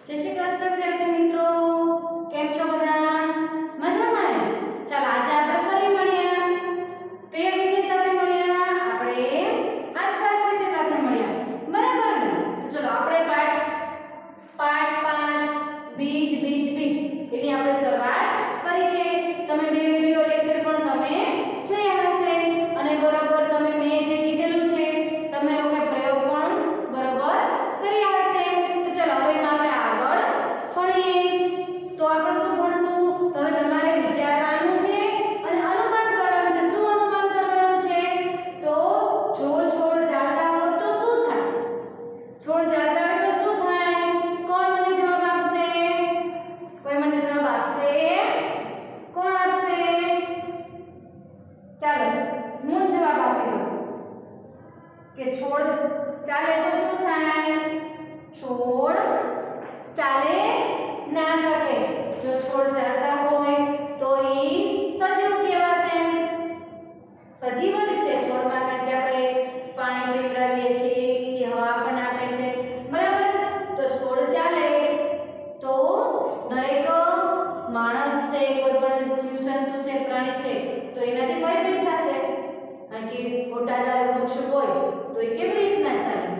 જય શ્રી કૃષ્ણ વિદ્યાર્થી મિત્રો, કેમ છો બધા? મજામાં ને? ચાલ આજે આપણે ફરી મળ્યા. કયા વિષય સાથે મળ્યા? આપણે આસપાસ વિષય સાથે મળ્યા. બરાબર ને? તો ચલો આપણે પાઠ 5 બીજ એની આપણે શરૂઆત કરી છે. તમે બે વિડિયો લેક્ચર પણ તમે જોયા હશે અને બરાબર તમે મેં જે કીધેલું છે તમે લોકોએ પ્રયોગ પણ બરાબર કર્યા હશે. તો ચલો હવે આપણે આગળ ભણીએ. તો આપણે શું ભણશું? તો હવે તમારે વિચારવાનું છે અને અનુમાન કરવાનું છે. શું અનુમાન કરવાનું છે? તો જો છોડ જાતા હોય તો શું થાય? છોડ જાતા હોય તો શું થાય? કોણ મને જવાબ આપશે? કોઈ મને જવાબ આપશે? કોણ આપશે? ચાલો હું જવાબ આપી દઉં કે છોડ ચાલે તો શું થાય? છોડ ચાલે ના શકે. જો છોડ ચાલતા હોય તો ઈ સજીવ કહેવાશે. સજીવ જ છે છોડમાં, કારણ કે આપણે પાણી પીવડાવીએ છીએ, હવા પણ આપે છે, બરાબર? તો છોડ ચાલે તો દરેક માણસ છે, કોઈ પણ જીવજંતુ છે, પ્રાણી છે તો એનાથી ભયભીત થશે. કારણ કે મોટાદાર વૃક્ષ હોય તો એ કેવી રીતના ચાલે?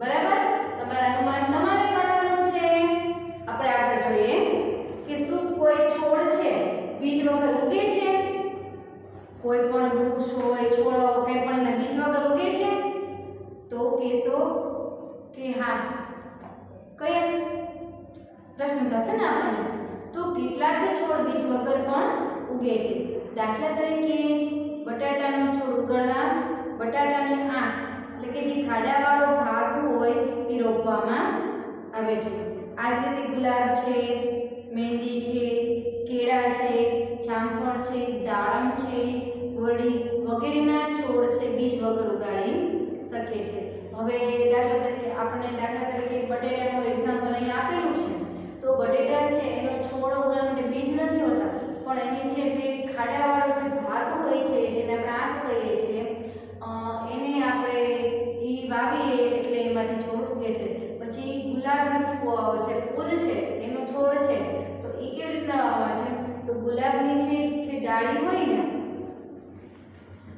બરાબર? તમારા અનુમાન તમારે કરવાનું છે. આપણે આગળ જોઈએ કે શું કોઈ છોડ છે બીજ વગર ઉગે છે? કોઈ પણ વૃક્ષ હોય, છોડ હોય, કંઈ પણ એના બીજ વગર ઉગે છે? તો કહેશો કે હા. કયા પ્રશ્ન થશે ને આપણને? તો કેટલાક છોડ બીજ વગર પણ ઉગે છે. દાખલા તરીકે બટાટાનો છોડ ઉગાડવા બટાટાની આંખ એટલે કે જે ખાડાવાળો ભાગ હોય એ રોપવામાં આવે છે. આ જ રીતે ગુલાબ છે, મહેંદી છે, કેળા છે, જામફળ છે, દાડમ છે, વરડી વગેરેના છોડ છે બીજ વગર ઉગાડી શકીએ છે. હવે દાખલા તરીકે બટેટાનું એક્ઝામ્પલ અહીં આપેલું છે. તો બટેટા છે એનો છોડ ઉગાડવા માટે બીજ નથી હોતા, પણ એની જે બે ખાડાવાળો જે ભાગ હોય છે જેને આપણે આંખ કહીએ છીએ એને આપણે ઈ વાવીએ એટલે એમાંથી છોડ ઉગે છે. પછી ગુલાબનું જે ફૂલ છે એનો છોડ છે તો ઈ કેવી રીતના વાવવા છે? તો ગુલાબની જે ડાળી હોય ને,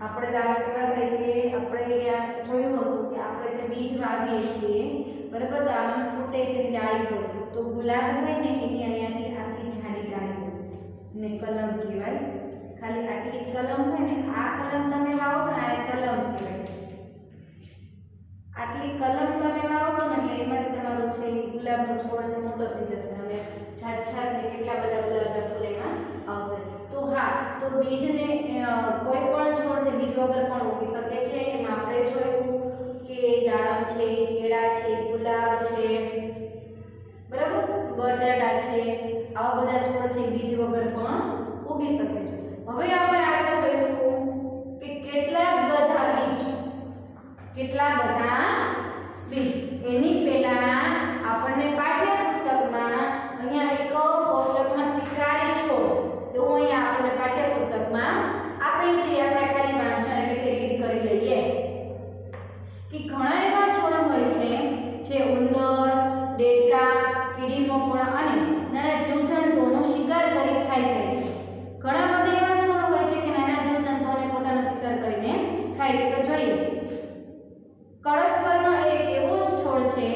આપણે દાખલા તરીકે આપણે અહીંયા જોયું હતું કે આપણે જે બીજ વાવીએ છીએ, બરાબર, તો આમાં ફૂટે છે ડાળી હોય તો ગુલાબ હોય ને એની અહીંયાથી આટલી જાડી ડાળી હોય ને કલમ કહેવાય. ખાલી આટલી કલમ હોય ને, આ કલમ તમે વાવશો ને આ કલમ કહેવાય. આટલી કલમ તમે વાવશો ને એટલે એમાંથી તમારું છે ગુલાબનો છોડ છે મોટો થઈ જશે અને છાત ને કેટલા બધા ગુલાબના ફૂલ એમાં આવશે. તો હા, તો બીજને કોઈ પણ છોડ છે બીજ વગર પણ ઉગી શકે છે. એમાં આપણે જોયું કે દાડમ છે, કેળા છે, ગુલાબ છે, બરાબર, બટાટા છે, આવા બધા છોડ છે બીજ વગર પણ ઉગી શકે છે. હવે આપણે આગળ જોઈશું કે કેટલા બધા બીજ. એની પહેલા આપણને પાઠ્યપુસ્તકમાં અહીંયા એક કોષ્ટકમાં શિકારી છોડ એવું અહીંયા આપણને પાઠ્યપુસ્તકમાં આપેલ છે. આપણે ખાલી વાંચન એટલે કે રીડ કરી લઈએ કે ઘણા એવા છોડ હોય છે જે ઉંદર, દેડકા, કીડી મકોડા અને નાના જીવજંતુઓનો શિકાર કરી ખાઈ જાય છે. ઘણા બધા એવા છોડ હોય છે કે નાના જીવજંતુઓને પોતાનો શિકાર કરીને ખાય છે. તો જોઈએ, કળશપરનો એક એવો જ છોડ છે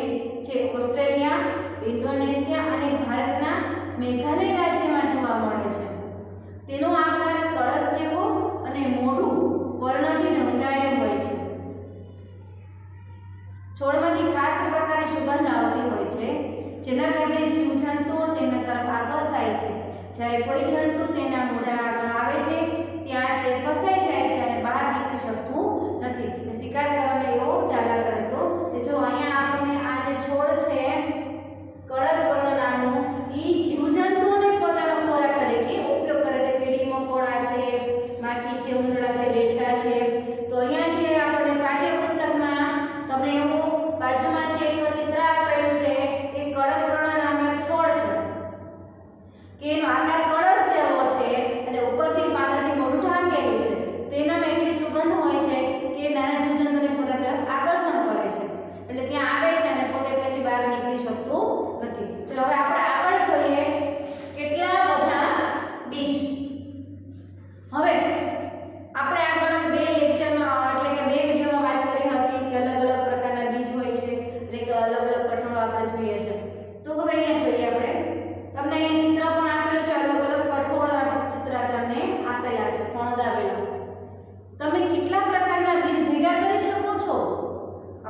જે ઓસ્ટ્રેલિયા, ઇન્ડોનેશિયા અને ભારતના મેઘાલય રાજ્યમાં જોવા મળે છે. તેનો આકાર કળશ જેવો અને મોઢું પર્ણથી ઢંકાયેલું હોય છે. છોડમાંથી ખાસ પ્રકારની સુગંધ આવતી હોય છે જેના કારણે જીવજંતુઓ તેના તરફ આકર્ષાય છે. જ્યારે કોઈ જંતુ તેના મોઢા આગળ આવે છે ત્યાં તે ફસાઈ જાય છે અને બહાર નીકળી શકતું નથી. શિકાર કરવાનો એવો ચાલાક રસ્તો છે. જો અહીંયા આપણને આ જે છોડ છે કળશપર્ણ નામનો, ઈ જીવજંતુઓને પોતાનો ખોરાક તરીકે ઉપયોગ કરે છે. કીડી મકોડા છે, માખી છે, ઉંદરડા છે, દેડકા છે. તો અહીંયા જે આપણને પાઠ્યપુસ્તકમાં તમને એવું બાજુમાં છે એક ચિત્ર આપેલું છે કે કળશપર્ણ નામનો છોડ છે કે એનો આકાર કળશ જેવો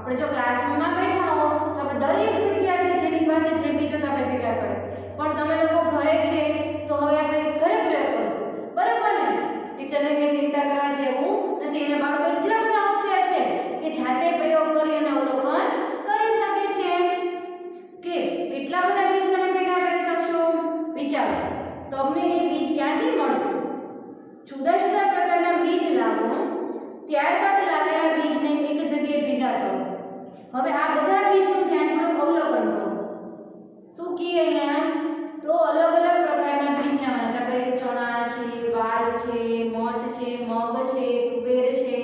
આપણે જો ક્લાસરૂમમાં બેઠા હો તો આપણે દરેક વિદ્યાર્થી જેની પાસે જે બીજો તો આપણે ભેગા કરે, પણ તમે લોકો ઘરે છે તો હવે આપણે ઘરે પ્રયોગ કરશું, બરાબર ને? ટીચરને કઈ ચિંતા કરવા જેવું નથી. એના બાળકો એટલા બધા હોશિયાર છે કે જાતે પ્રયોગ કરી અને અવલોકન કરી શકે છે. કે કેટલા બધા બીજ તમે ભેગા કરી શકશો વિચારો. તમને એ બીજ ક્યાંથી મળશે? જુદા જુદા પ્રકારના બીજ લાવો, ત્યારબાદ લાવેલા બીજને એક જગ્યાએ ભેગા કરો. હવે આ બધા બીજનું ધ્યાનપૂર્વક અવલોકન કરો. શું કીએ અહીંયા? તો અલગ અલગ પ્રકારના બીજ લેવાના છે. આપણે ચણા છે, વાલ છે, મઠ છે, મગ છે, તુવેર છે,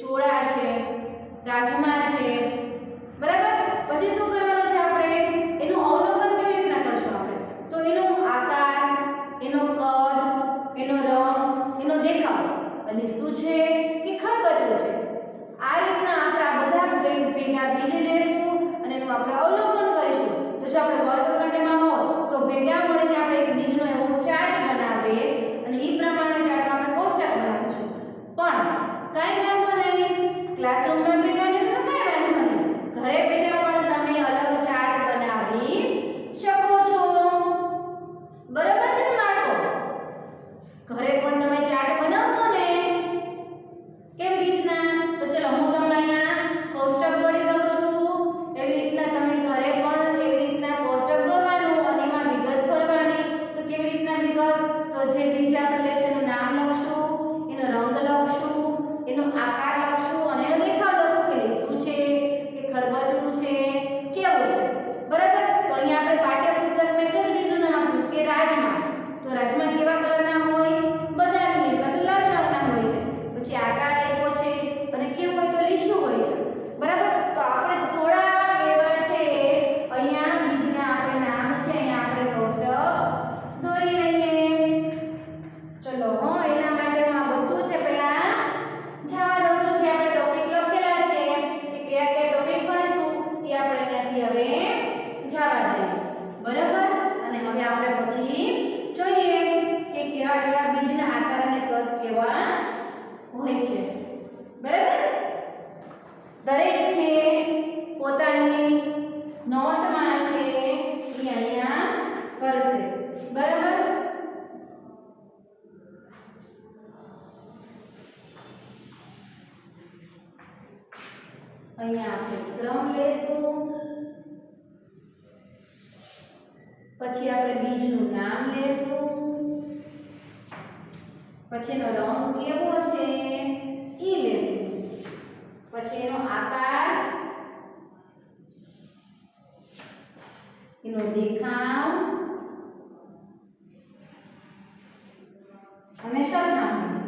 ચોળા છે, રાજમા છે, બરાબર? પછી શું કરવાનું છે આપણે? એનું અવલોકન કેવી રીતના કરશું આપણે? તો એનો આકાર, એનો કદ, એનો રંગ, એનો દેખાવ અને શું છે કે ખરબચડું છે. આ રીતના આપણે આ બધા ભેગા બીજ લેશું અને એનું આપણે અવલોકન કરીશું. તો જો આપણે વર્ગખંડમાં હોય તો ભેગા મળીને આપણે એક બીજનો એવો ચાર્ટ બનાવીએ અને એ પ્રમાણે ચાર્ટમાં આપણે કોષ્ટક બનાવીશું. પણ કાંઈ વાંધો નહીં, ક્લાસરૂમમાં ભેગા નહીં તો કાંઈ વાંધો નહીં, ઘરે બેઠા પણ તમે અલગ ચાર્ટ બનાવી શકો છો, બરાબર છે ને બાળકો? ઘરે પણ તમે ચાર્ટ બનાવશો ને? કેવી રીતના? તો ચલો હું તમને અહીંયા કોષ્ટક દોરી દઉં છું. એવી રીતના તમે ઘરે પણ એવી રીતના કોષ્ટક દોરવાનું અને એમાં વિગત ભરવાની. તો કેવી રીતના વિગત? તો જે બીજ આપણે લેશું એનું નામ લખશું, એનો રંગ લખશું, એનો આકાર લખશું અને એનો દેખાવ લખશું કે લીસું છે કે ખરબચડું છે, કેવું છે, બરાબર? તો અહીંયા આપણે પાઠ્યપુસ્તકમાં એક જ બીજનું નામ આપ્યું છે કે રાજમા. તો રાજમા કેવા કલરના હોય? બદામી અથવા તો લાલ રંગના હોય છે. પછી આકાર આપ્યો છે અને કેવું હોય તો લીસું હોય છે, બરાબર? તો આપણે થોડા એવા છે અહીંયા બીજના આપણે નામ છે અહીંયા આપણે કોષ્ટક દોરી લઈએ. ચલો એના માટે હું આ બધું છે પહેલા જવા દઉં છું. જે આપણે ટોપિક લખેલા છે કે કયા કયા ટોપિક ભણીશું એ આપણે ત્યાંથી હવે જવા દઈએ, બરાબર? અને હવે આપણે પછી જોઈએ કે કેવા કેવા બીજના આકાર અને કદ કેવા હોય છે, બરાબર? દરેક છે પોતાની નોટમાં છે એ અહીંયા કરશે, બરાબર? અહીંયા આપણે ક્રમ લેશું, પછી આપણે બીજનું નામ લેશું, પછી એનો રંગ કેવો છે એ લેશું, પછી એનો આકાર, એનો દેખાવ અને સરખામણી,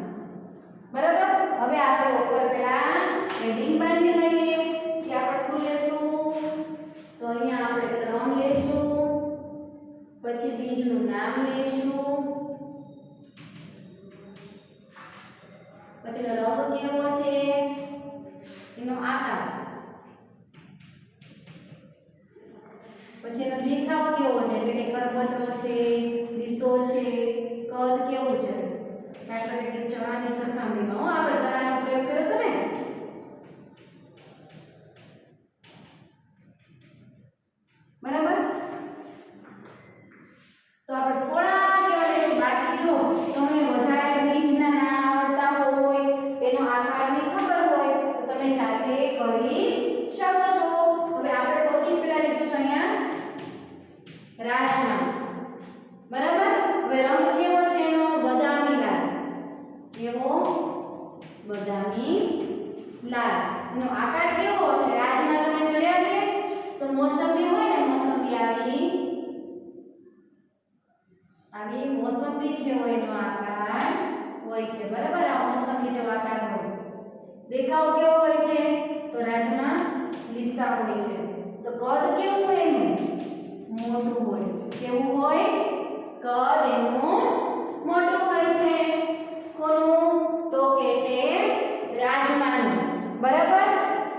બરાબર? હવે આપણે ઉપર પેલા હેડિંગ બાંધી લઈએ કે આપણે શું લેશું. તો અહીંયા આપણે ક્રમ લેશું, પછી બીજનું નામ લેશું, પછી એનો રંગ કેવો છે, એનો આકાર, પછી એનો દેખાવ કેવો છે એટલે કે ખરબચડો છે, લીસો છે, કદ કેવું છે. દાખલા તરીકે ચણાની સરખામણીમાં આપણે ચણાનો પ્રયોગ કર્યો હતો ને, બરાબર? તો આપણે થોડા કેવા લેશું. બાકી જો તમને વધારે બીજના નામ આવડતા હોય, એનો આકારની ખબર હોય તો તમે જાતે કરી શકો છો. હવે આપણે સૌથી પહેલા લીધું છે અહીંયા રાજમા, બરાબર? હવે રંગ કેવો છે એનો? બદામી લાલ. કેવો? બદામી લાલ. એનો આકાર કેવો હશે? રાજમા તમે જોયા છે તો મોસંબી હોય ને, મોસંબી આવી મોસંબી જેવો એનો આકાર હોય છે, બરાબર? આ મોસંબી જેવો આકાર હોય. દેખાવ કેવો હોય છે? તો રાજમા લીસા હોય છે. તો કદ કેવું હોય એનું? મોટું હોય. કેવું હોય? કદ એનું મોટું હોય છે. કોનું? તો કે છે રાજમાનું, બરાબર?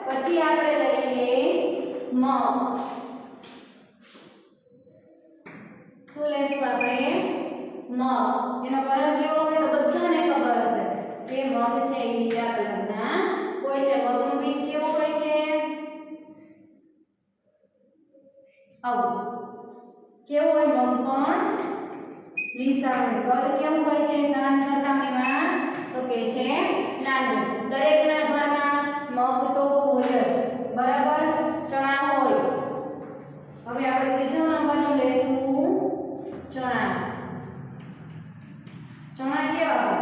પછી આપણે લઈએ મગ. શું લેશું આપણે? મગ. એનો કલર કેવો હોય તો બધાને ખબર હશે કે મગ છે એ લીલા કલરના હોય છે. મગનું બીજ કેવું હોય છે? આવું કેવું હોય મગ પણ લીસા હોય કદ કેવું હોય છે ચણાની સરખામણીમાં તો કે છે નાનું દરેકના ઘરમાં મગ તો હોય જ બરાબર ચણા હોય હવે આપણે ત્રીજો નંબરનું લેશું ચણા ચણા કેવા હોય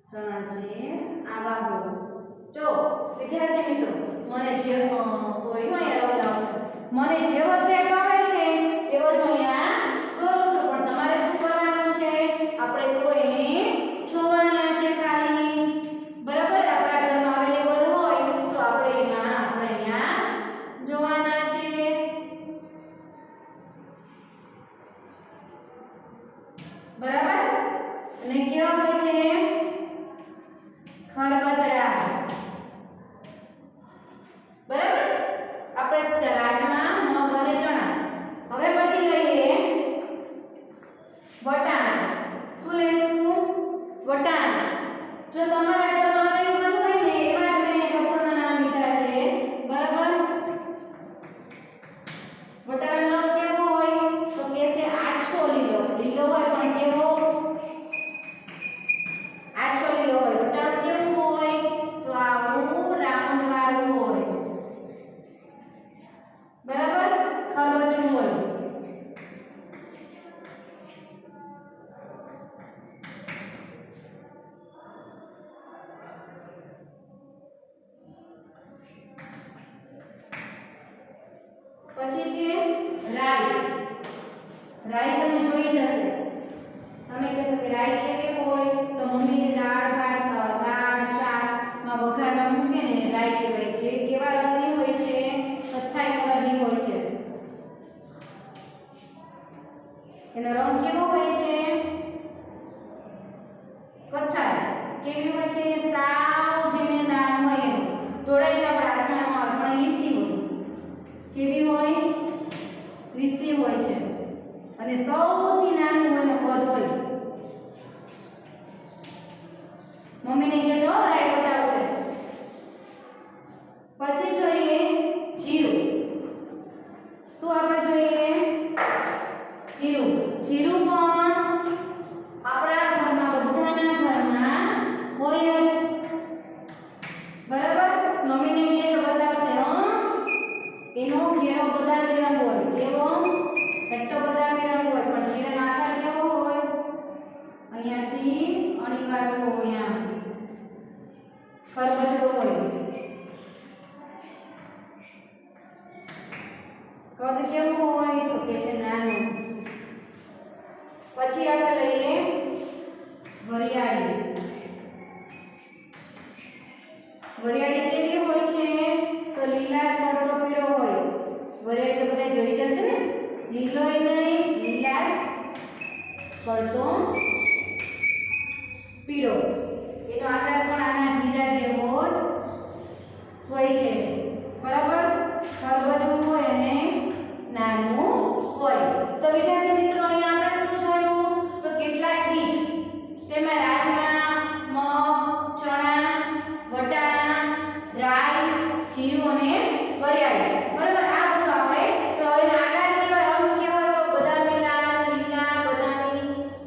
ચણા છે આવા હોય જો વિદ્યાર્થી મિત્રો મને જે સોરી હોય એરો લાવશે મને જેવો શેપ આવડે છે એવો જ અહીંયા દોરું છું પણ તમારે શું કરવાનું છે આપણે તો એને જોવાના છે ખાલી બરાબર આપણા ઘરમાં અવેલેબલ હોય તો આપણે અહીંયા જોવાના છે બરાબર અને કેવા હોય છે ખરબચડા બરાબર આપણે રાજમા મગ અને ચણા હવે પછી લઈએ વટાણા શું લેશું વટાણા જો તમારા ઘરમાં અવેલેબલ હોય ને એવા જ મેં કઠોળના નામ લીધા છે બરાબર વટાણાનો રંગ કેવો હોય તો કે છે આછો લીલો લીલો હોય પણ કેવો આછો લીલો હોય વટાણું કેવું હોય તો આવું રાઉન્ડ વાળું હોય બરાબર ખરબચડું હોય પછી છે રાઈ રાઈ તમે જોઈ જશે તમે કહેશો કે રાઈ કેવી હોય તો મમ્મી જે દાળ ભાત દાળ શાકમાં વઘારમાં મૂકે ને રાઈ કહેવાય છે કેવા રંગની હોય છે કથ્થાઈ કલરની હોય છે એનો રંગ કેવો હોય છે કથ્થાઈ કેવી હોય છે સાવ જેને નામ હોય એનું ઢોળાઈ તો આપણે હાથમાં ન આવે પણ લીસી હોય કેવી હોય લીસી હોય છે અને સૌથી નાનું હોય ને કદ હોય મમ્મીને કહેજો રાઈ બતાવશે પછી જોઈએ જીરું શું આપણે જોઈએ જીરું જીરું પણ આપણા ઘરમાં બધાના ઘરમાં હોય જ બરાબર મમ્મીને કહેજો બતાવશે એનો ઘેરો બદામી રંગ હોય કેવો ઘટ્ટો બદામી રંગ હોય પણ જીરાનો આકાર કેવો હોય અહીંયાથી અણીવાળો હોય આમ ખરબચડો હોય કદ કેવું હોય તો કે છે નાનું પછી આપણે લઈએ વરિયાળી વરિયાળી કેવી હોય છે તો લીલાશ પડતો પીળો હોય વરિયાળી તો બધા જોઈ જશે ને લીલોય નહીં લીલાશ પડતો પીળો એનો આકાર પણ આના જીરા જેવો જ હોય છે બરાબર ખરબચડું હોય અને નાનું હોય તો વિદ્યાર્થી મિત્રો અહીંયા આપણે શું જોયું તો કેટલાક બીજ તેમાં રાજમા મગ ચણા વટાણા રાઈ જીરું અને વરિયાળી બરાબર આ બધું આપણે જો એના આકાર કેવા રંગ કેવા તો બદામી લાલ લીલા બદામી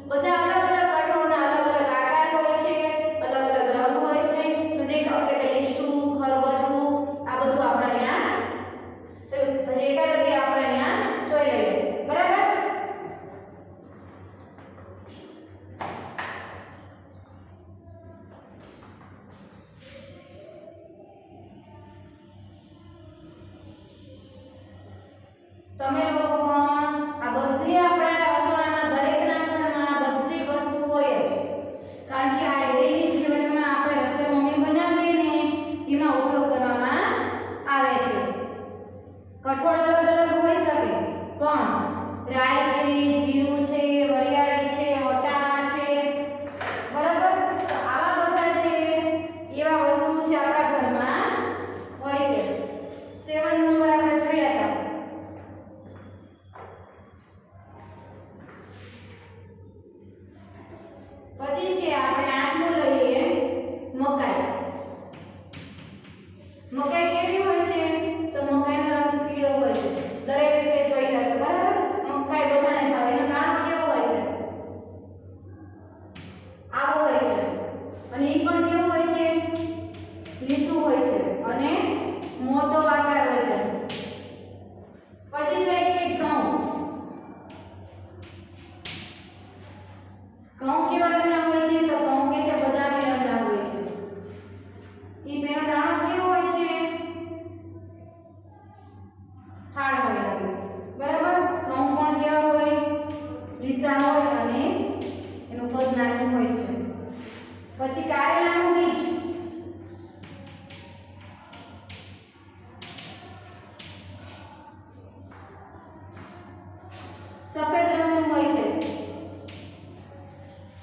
બધા અલગ અલગ કઠોળના અલગ અલગ આકાર હોય છે અલગ અલગ રંગ હોય છે તો દેખાવ એટલે લીસું ખરબચડું આ બધું આપણે અહીંયા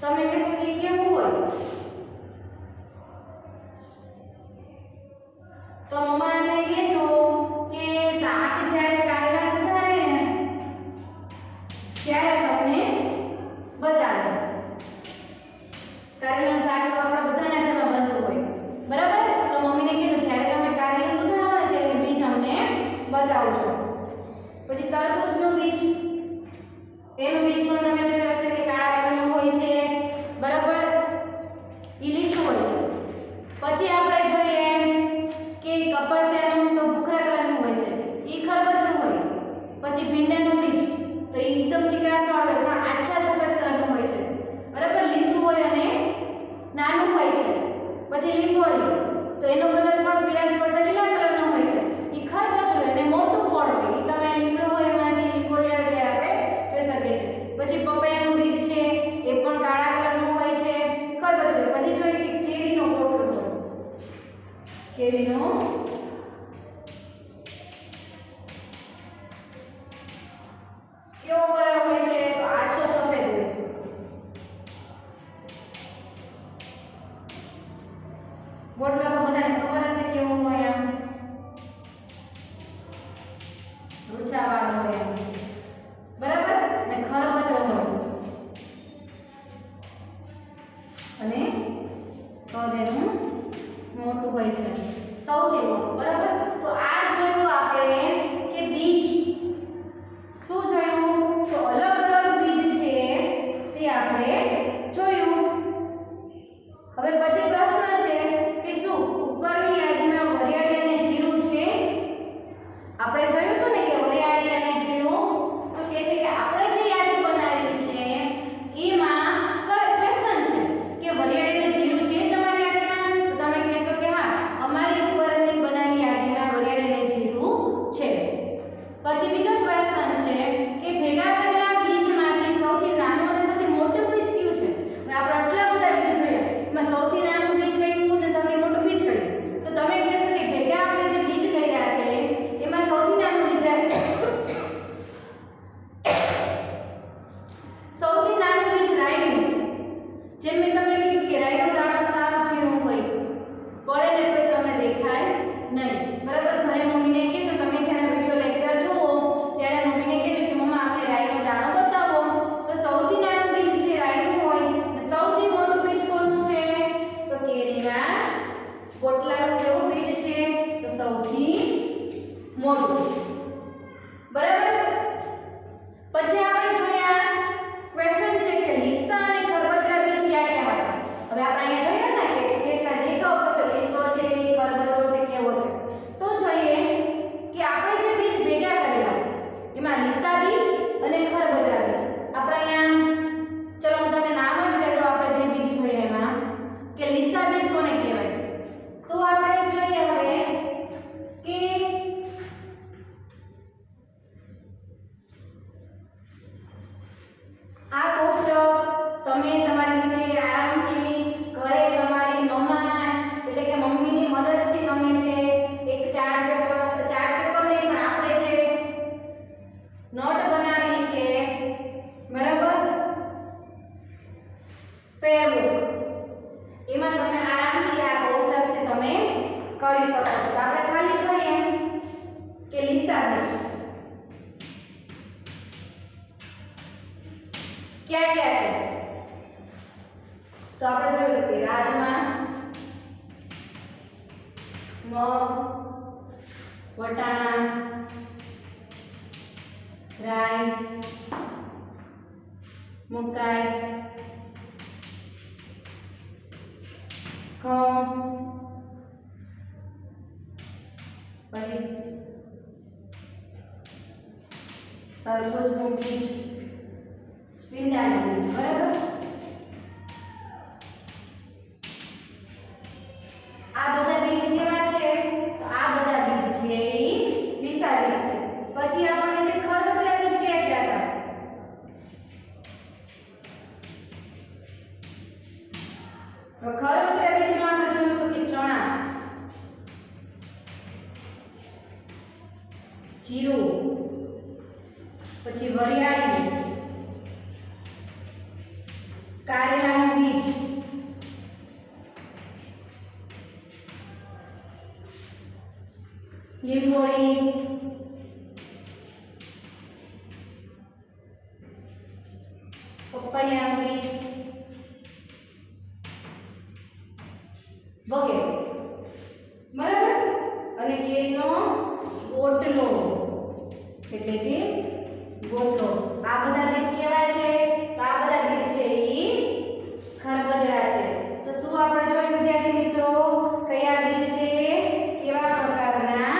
તમે કહેશો કે કેવું હોય, તો મમ્મા એમને કહેજો કે શાક જ્યારે કારેલા સુધારે ને ત્યારે તમને બતાવે. કારેલાનું શાક તો આપણા બધાના ઘરમાં બનતું હોય, બરાબર? તો મમ્મીને કહેજો જ્યારે તમે કારેલા સુધારો ને ત્યારે બીજ અમને બતાવજો. પછી તરબૂચનું બીજ, એનું બીજ પણ તમે જોયું હશે કે કાળા કલરનું હોય છે, બરાબર? ઈલીશું હોય છે. પછી આપણે જોઈએ કે કપાસિયાનું તો ભૂખરા કલરનું હોય છે, ઈ ખરબચડું હોય. પછી ભીંડાનું બીજ તો ઈ એકદમ ચીકાશવાળું હોય પણ આછા સફેદ કલરનું હોય છે, બરાબર? લીસું હોય અને નાનું હોય છે. પછી લીંબોળી તો એનો કલર પણ પીળાશ પડતા લીલા કલરનો હોય છે, ઈ ખરબચડું અને મોટું ફળ હોય. ઈ તમે લીમડો હોય એમાંથી લીંબોળી આવે ત્યારે આપણે જોઈ શકીએ છીએ. પછી પપૈયાનું બીજ છે, એ પણ કાળા કલરનું હોય છે, ખરબચડું. પછી જોઈએ કે કેરીનો ગોટલો, કેરીનો કેવો કલર હોય છે? તો આછો સફેદ હોય. ગોટલો તો બધાને ખબર જ છે કેવો હોય, આમ રૂછાવાળો હોય એમ, બરાબર? અને ખરબચડો હોય અને કદ એનું મોટું હોય છે, સૌથી મોટું, બરાબર? તો આ જોયું આપણે કે બીજ. શું જોયું? તો અલગ અલગ બીજ છે તે આપણે જોયું. હવે પછી પ્રશ્ન છે કે શું ઉપરની યાદીમાં વરિયાળી અને જીરું છે? આપણે જોયું હતું ને કે વરિયાળી અને જીરું, તો કહે છે કે આપણે જે યાદી બનાવેલી છે એમાં ક્વેશ્ચન છે કે વરિયાળી અને જીરું છે તમારી યાદીમાં? તો તમે કહેશો કે હા, અમારી ઉપરની બનાવેલી યાદીમાં વરિયાળી અને જીરું છે. પછી બીજો ક્વેશ્ચન છે કે ભેગા કરેલા બીજમાંથી સૌથી નાનું અને સૌથી મોટું બીજ કયું છે? હવે આપણે આટલા બધા બીજ જોયા, એમાં સૌથી નાનું બીજ કયું અને સૌથી મોટું બીજ કયું? તો તમે કહેશો કે ભેગા આપણે જે બીજ કર્યા છે એમાં સૌથી નાનું બીજ સૌથી નાનું બીજ રાઈનું. જેમ મેં તમને કીધું કે રાઈનો દાણો સાવ ઝીણો હોય, પડે ને તોય તમને દેખાય નહીં, બરાબર? ઘરે મમ્મીને કહેજો, તમે જ્યારે વિડિયો લેક્ચર જુઓ ત્યારે મમ્મીને કહેજો કે મમ્મા અમને રાઈનો દાણો બતાવો. તો સૌથી નાનું બીજ છે રાઈનું હોય, અને સૌથી મોટું બીજ કોનું છે? તો કેરીના ગોટલાનું કેવું બીજ છે? તો સૌથી મોટું, બરાબર? પછી આપણે જોયા ક્વેશ્ચન છે કે લીસા અને ખરબચડા બીજ ક્યાં ક્યાં હતા? હવે આપણે અહીંયા જોયા ને કે કેટલા દેખાવ તો લીસો છે, ખરબચડો છે, કેવો છે? તો જોઈએ કે આપણે જે બીજ ભેગા કરેલા એમાં લીસા બીજ અને ખરબચડા બીજ. આપણે અહીંયા ચલો હું તમને નામ જ કહી દઉં. આપણે જે બીજ જોઈએ એમાં કે લીસા બીજ કોને કહેવાય? તો આપણે જોઈએ હવે કે આ ગોટલો તમે તમારી રીતે આરામથી ઘરે તમારી મમ્મા એટલે કે મમ્મીની મદદથી તમે છે એક ચાર્ટ પેપર નહીં પણ આપણે જે નોટ બનાવી છે, બરાબર? ફેરબુક, એમાં તમે આરામથી આ કોષ્ટક છે તમે કરી શકો છો. તો આપણે ખાલી જોઈએ કે લીસા બીજ ક્યાં ક્યાં છે? તો આપણે જોયું કે રાજમા, મગ, વટાણા, રાઈ, મકાઈ, ઘઉં, પછી તરબૂચનું બીજ, ભીંડાનું બીજ, બરાબર? આ બધા બીજ કેવા છે? તો આ બધા બીજ છે એ લીસા બીજ છે. પછી આપણે જે ખરબચડા બીજ ક્યાં ક્યાં હતા? તો ખરબચડા બીજમાં આપણે જોયું તો કે ચણા, જીરું, પછી વરિયાળી, કારેલા બીજ, લીંબોળી, પપૈયા બીજ વગેરે, બરાબર. અને કેરીનો ગોટલો એટલે કે ગોટલો, આ બધા બીજ કેવા છે? તો આ બધા બીજ છે ઈ ખરબચડા છે. તો શું આપણે જોયું વિદ્યાર્થી મિત્રો કયા બીજ છે, કેવા પ્રકારના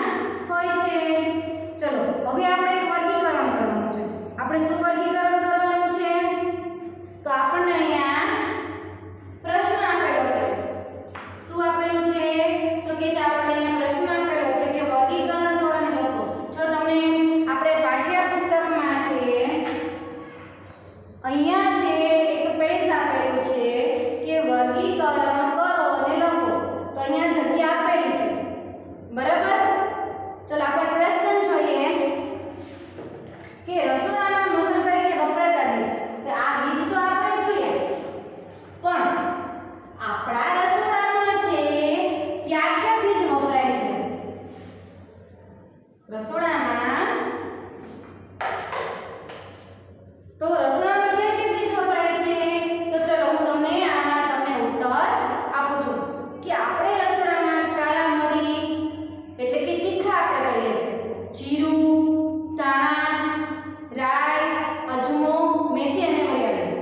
હોય છે? ચલો હવે આપણે એક વર્ગીકરણ કરવાનું છે. આપણે શું વર્ગીકરણ કરવાનું છે? તો આપણને અહીંયા પ્રશ્ન આપેલો છે. શું આપેલું છે? તો કે જે આપણને અહીંયા પ્રશ્ન આપેલો છે કે વર્ગીકરણ કરીને લખો. જો તમને આપણે પાઠ્યપુસ્તકમાં છે અહીંયા છે એક પેજ આપેલું છે કે વર્ગીકરણ કરો અને લખો. તો અહીંયા જગ્યા આપેલી છે, બરાબર. ચલો આપણે ક્વેશ્ચન જોઈએ કે રસોડામાં મસાલા તરીકે વપરાતા બીજ. તો આ બીજ તો આપણે જોઈએ, પણ આપણા રસોડામાં છે કયા કયા બીજ વપરાય છે? રસોડામાં તો રસોડામાં કયા કયા બીજ વપરાય છે? તો ચલો હું તમને આના તમને ઉત્તર આપું છું કે આપણે રસોડામાં કાળા મરી એટલે કે તીખા આપણે કહીએ છીએ, જીરું, ધાણા, રાઈ, અજમો, મેથી અને વરિયાળી.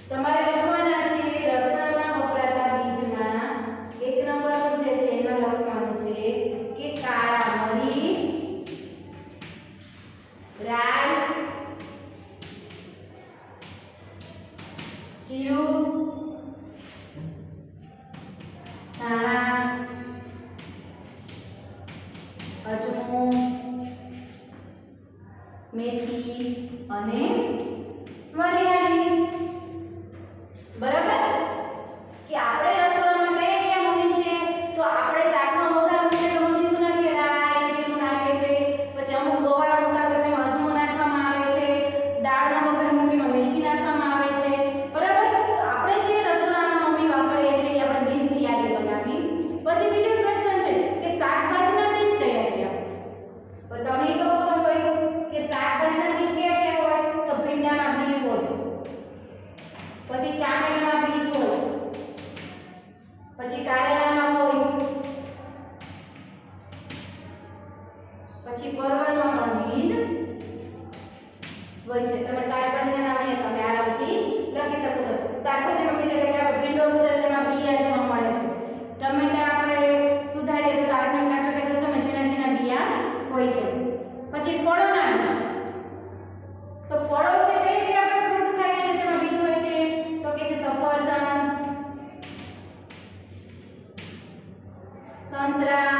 તમારે લખવાના છે રસોડામાં વપરાતા બીજમાં એક નંબરનું જે છે એમાં લખવાનું છે કે કાળા મરી, રાઈ, જીરું, ધાણા, અજમો, મેથી અને વરિયાળી, બરાબર. કે આપણે રસોડામાં કયા કયા મમ્મી છે? તો આપણે શાકમાં વઘાર મૂકીએ તો મમ્મી શું નાખે? રાઈ, જીરું નાખે છે. પછી અમુક ગોવાળાનું શાક હોય તેમાં અજમો નાખવામાં આવે છે, દાળના વઘાર મૂકીમાં મેથી નાખવામાં આવે છે, બરાબર. તો આપણે જે રસોડામાં મમ્મી વાપરીએ છીએ એ આપણે બીજની યાદી બનાવી. પછી બીજો ક્વેશ્ચન છે કે શાકભાજીના બીજ કયા કયા? તો તમે એ કહો છો ભાઈ કે શાકભાજીના બીજ કયા કયા હોય? તો ભીંડામાં બીજ હોય, પછી ટામેટામાં બીજ હોય, પછી કારેલામાં હોય, પછી પરવળમાં પણ બીજ હોય છે. તમે શાકભાજીના નામ અહીંયા તમે આરામથી લખી શકો છો. શાકભાજીમાં બીજ એટલે કે આપણે ભીંડો સુધારીએ તેમાં બિયા જોવા મળે છે. ટમેટા આપણે સુધારીએ તો આગળ કાચો કે રસોમાં ઝીણા ઝીણા બિયા હોય છે. પછી ફળોના બીજ, તો ફળો છે કઈ કઈ આપણે ફ્રૂટ ખાઈએ છીએ તેમાં બીજ હોય છે? તો કે છે સફરજન, સંતરા,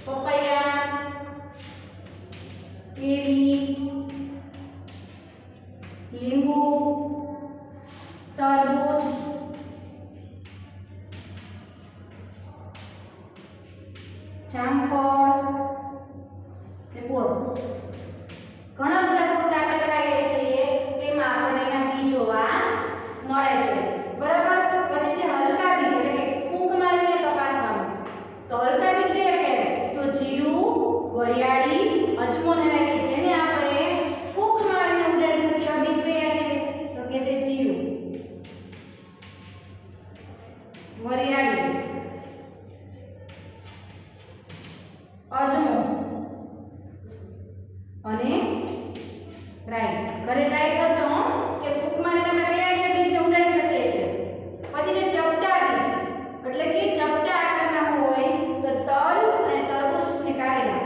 પપૈયા, કેરી, લીંબુ, તરબૂચ, જામફળ ને બોર. ઘણા બધા ફ્રૂટ આપણે ખાઈએ છીએ તેમાં આપણને એના બીજ જોવા મળે છે, બરાબર. પછી જે હલકા બીજ એટલે કે ફૂંક મારીને તપાસવાનું. તો હલકા બીજ કયા કહેવાય? તો જીરું, વરિયાળી, અજમો અને રાઈ, જેને આપણે ફૂંક મારીને ઉડાડી શકીએ એવા બીજ કયા છે? તો કે છે જીરું, વરિયાળી, અજમો અને રાઈ. ઘરે ટ્રાય કરજો કે ફૂંક મારીને આપણે કયા કયા બીજને ઉડાડી શકીએ છીએ. પછી જે ચપટા બીજ એટલે કે ચપટા આકારના હોય તો તલ અને તરબૂચ ને કારેલા.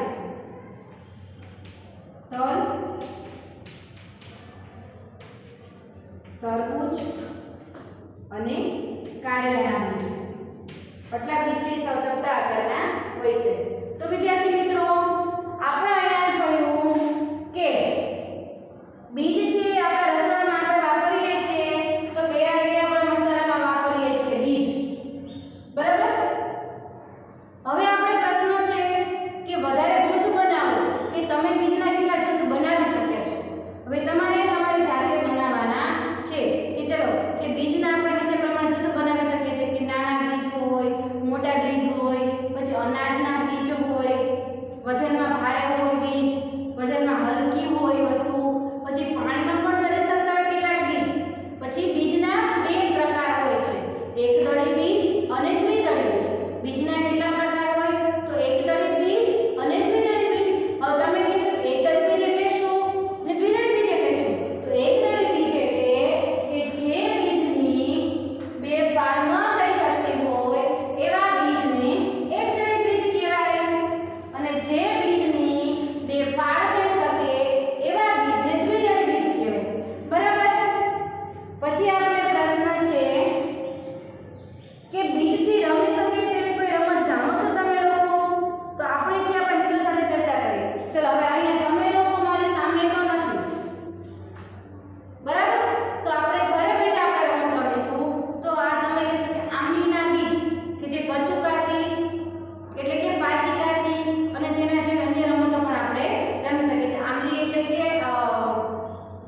તલ, તરબૂચ અને કારેલાના બીજ. આટલા બીજ છે સૌ ચપટા આકારના હોય છે. તો વિદ્યાર્થી મિત્રો આપણે અહીંયા જોયું કે બીજ છે આપણા રસોડામાં આપણે વાપરીએ છીએ તો કયા કયા આપણે મસાલામાં વાપરીએ છીએ બીજ, બરાબર. હવે આપણે પ્રશ્ન છે કે વધારે જૂથ બનાવો કે તમે બીજના કેટલા જૂથ બનાવી શક્યા છો? હવે તમારે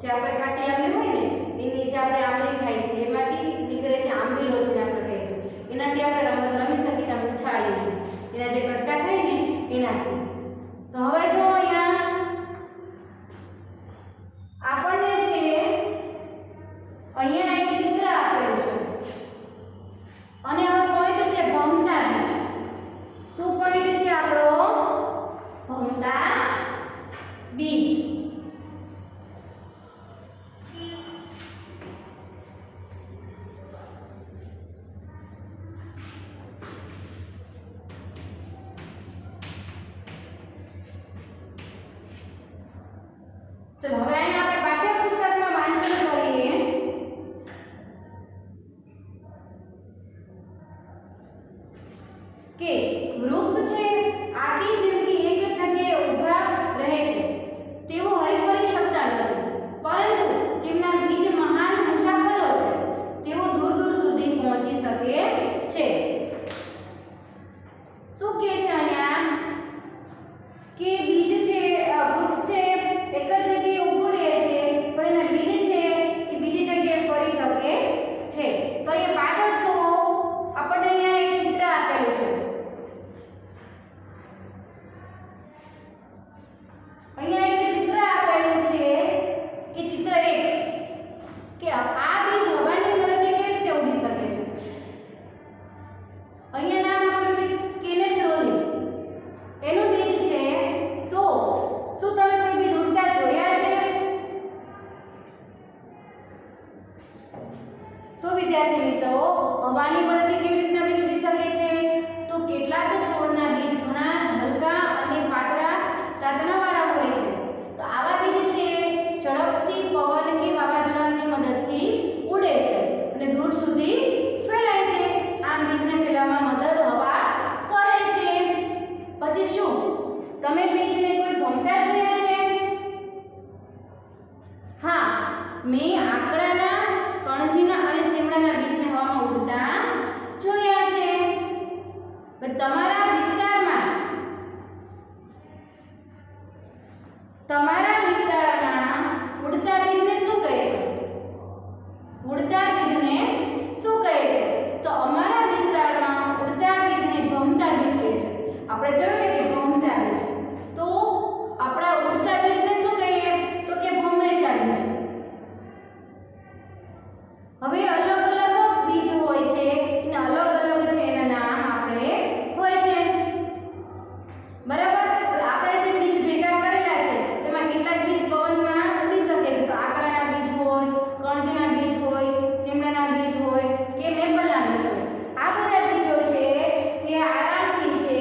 જે આપણે ખાટી આંબલી હોય ને એની જે આપણે આંબલી ખાઈ છે એમાંથી નીકળે છે આંબીલો જેને આપણે કહીએ છીએ, એનાથી આપણે રમત રમી શકીએ છીએ ઉછાળીને, એના જે કટકા થાય ને એનાથી. તો હવે જો અહીંયા આપણને છે અહીંયા એક ચિત્ર આપેલું છે અને હવે પોઈન્ટ છે ભમતા બીજ. શું પોઈન્ટ છે આપણો? ભમતા બીજ. ચલો હવે અહીંયા આપણે પાઠ્યપુસ્તકમાં વાંચન કરીએ. કે વૃક્ષ છે આખી જિંદગી એક જગ્યાએ ઊભા રહે છે, તેઓ હરીફરી શકતા નથી, પરંતુ તેમના બીજ મહાન મુસાફરો છે, તેઓ દૂર દૂર સુધી પહોંચી શકે છે. શું કહે છે અહીંયા? કે બીજ છે વૃક્ષ છે એક જ જગ્યાએ ઊભું રહે છે, પણ એના બીજ છે એ બીજી જગ્યાએ ફરી શકે છે. તો એ પાછળ જુઓ, આપણને અહીંયા એક ચિત્ર આપેલું છે. અહીંયા એક ચિત્ર આપેલું છે કે ચિત્ર 1 કે આ બીજ હવાની મદદથી કેવી રીતે ઉડી શકે છે. અહીંયા નામ આપેલું છે કેનેથ રોલિંગ, એનું બીજ છે. તો શું તમે કોઈ બીજ ઉડતા જોયા છે? તો વિદ્યાર્થી મિત્રો, હવાની મદદથી કેવી રીતના બીજ ઉડી શકે છે? તો કેટલાક છોડના બીજ ઘણા જ હલકા અને પાતળા તાતણાવાળા હોય છે. તો આવા બીજ છે ઝડપથી પવન કે વાવાઝોડાની મદદથી ઉડે છે અને દૂર સુધી ફેલાય છે. આમ બીજને ફેલાવવામાં મદદ હવા કરે છે. પછી શું તમે બીજને કોઈ ભમતા જોયા છે? હા, મેં આંકડાના, કણજીના અને શેમડાના બીજને હવામાં ઉડતા જોયા છે. તમારા વિસ્તારમાં ઉડતા બીજને શું કહે છે? ઉડતા બીજને શું કહે છે? તો અમારા વિસ્તારમાં ઉડતા બીજને ભમતા બીજ કહે છે. આપણે જોયું કે ભમતા બીજ. તો આપણા ઉડતા બીજને શું કહીએ? તો કે ભમરેચા બીજ. હવે અલગ અલગ બીજ હોય છે, એના અલગ અલગ છે એના નામ આપણે હોય છે. બરાબર? આપણે જે બીજ ભેગા કરેલા છે તેમાં કેટલાક બીજ પવનમાં ઉડી શકે છે. તો આંકડાના બીજ હોય, કણજીના બીજ હોય, શેમડાના બીજ હોય કે મેપલના બીજ હોય. આ બધા બીજો છે તે આરામથી છે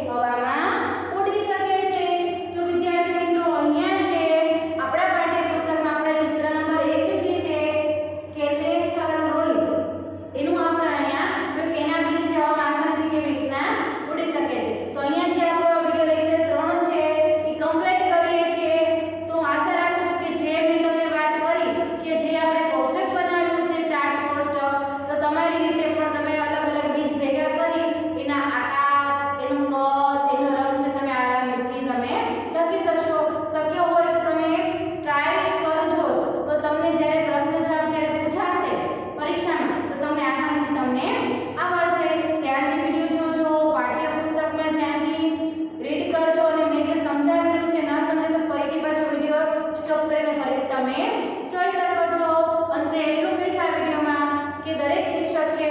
હવામાં ઉડી શકે છે. તો વિદ્યાર્થી મિત્રો, અહીંયા છે આપણા પાઠ્યપુસ્તકમાં આપણે ચિત્ર નંબર 1 જે છે કેનેથ રોલિંગ, એનું આપણે અહીંયા જો કે એના બીજ છે હવામાં આસાનીથી કેવી રીતના ઉડી શકે છે. તો અહીંયા જે આપણો વિડિયો લેક્ચર 3 છે એ કમ્પ્લીટ કરીએ છીએ. તો આશા રાખું છું કે જે મેં તમને વાત કરી કે જે આપણે કોષ્ટક બનાવ્યું છે ચાર્ટ કોષ્ટક, તો તમારી રીતે પણ તમે અલગ અલગ બીજ ભેગા કરી એના આકાર, એનું કદ, એનો રંગ છે તમે આરામથી તમે લખી શકશો. શક્ય હોય તો તમે ટ્રાય કરજો. તો તમને જ્યારે પ્રશ્ન જવાબ જ્યારે પૂછાશે પરીક્ષામાં તો તમને આસાનીથી તમને આવડશે. ધ્યાનથી વિડિયો જોજો, પાઠ્યપુસ્તકમાં ધ્યાનથી રીડ કરજો અને મેં જે સમજાવેલું છે ન સમજે તો ફરીથી પાછો વિડિયો સ્ટોપ કરીને ફરીથી તમે જોઈ શકો છો. અંતે એટલું કહીશ આ વિડિયોમાં કે દરેક શિક્ષક છે